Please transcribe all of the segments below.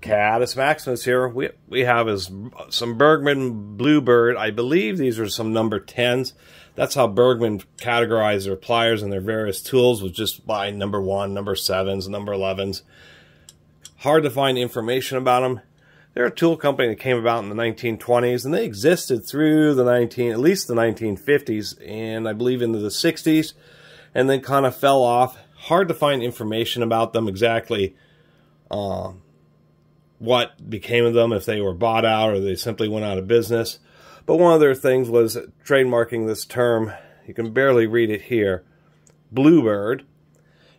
Catus Maximus here. We have some Bergman Bluebird. I believe these are some number 10s. That's how Bergman categorized their pliers and their various tools, was just by number 1, number 7s, number 11s. Hard to find information about them. They're a tool company that came about in the 1920s, and they existed through at least the 1950s, and I believe into the 60s, and then kind of fell off. Hard to find information about them exactly. What became of them, if they were bought out or they simply went out of business. But one of their things was trademarking this term. You can barely read it here, Bluebird.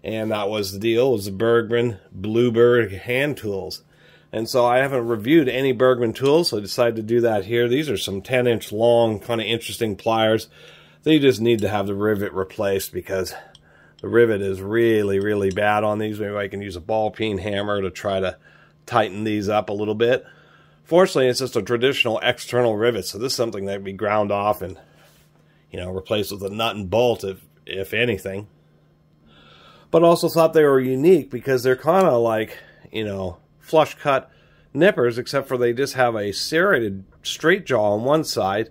And that was the deal. It was the Bergman Bluebird hand tools. And so I haven't reviewed any Bergman tools, so I decided to do that here. These are some 10-inch long, kind of interesting pliers. They just need to have the rivet replaced because the rivet is really, really bad on these. Maybe I can use a ball peen hammer to try to tighten these up a little bit. Fortunately, it's just a traditional external rivet, so this is something that can be ground off and, you know, replaced with a nut and bolt, if anything. But also thought they were unique because they're kind of like, you know, flush cut nippers, except for they just have a serrated straight jaw on one side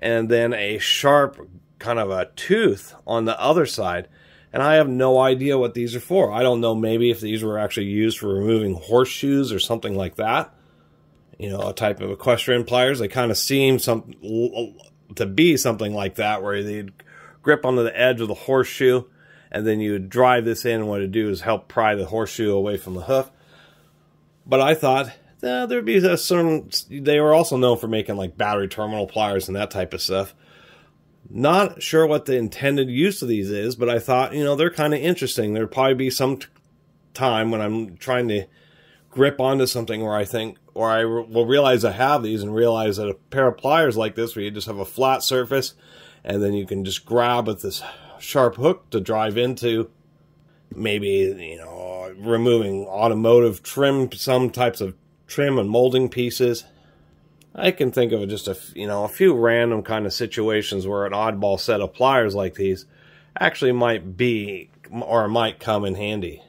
and then a sharp kind of a tooth on the other side. And I have no idea what these are for. I don't know, maybe if these were actually used for removing horseshoes or something like that. You know, a type of equestrian pliers. They kind of seem to be something like that, where they'd grip onto the edge of the horseshoe, and then you would drive this in, and what it'd do is help pry the horseshoe away from the hoof. But I thought there'd be a certain... They were also known for making like battery terminal pliers and that type of stuff. Not sure what the intended use of these is, but I thought, you know, they're kind of interesting. There'd probably be some time when I'm trying to grip onto something where I think, or I will realize I have these and realize that a pair of pliers like this, where you just have a flat surface and then you can just grab with this sharp hook to drive into, maybe, you know, removing automotive trim, some types of trim and molding pieces. I can think of just a few random kind of situations where an oddball set of pliers like these actually might be, or might come in handy.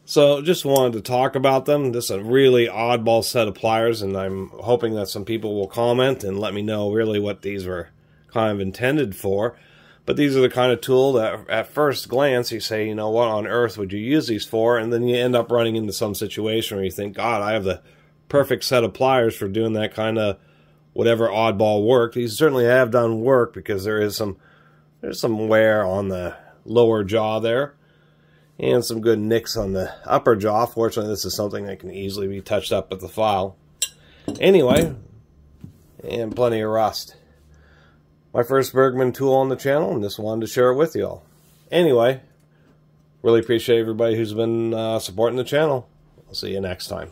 So just wanted to talk about them. This is a really oddball set of pliers, and I'm hoping that some people will comment and let me know really what these were kind of intended for. But these are the kind of tool that at first glance you say, you know, what on earth would you use these for? And then you end up running into some situation where you think, God, I have the perfect set of pliers for doing that kind of whatever oddball work. These certainly have done work because there's some wear on the lower jaw there and some good nicks on the upper jaw. Fortunately, this is something that can easily be touched up with the file. Anyway, and plenty of rust. My first Bergman tool on the channel, and just wanted to share it with you all. Anyway, really appreciate everybody who's been supporting the channel. I'll see you next time.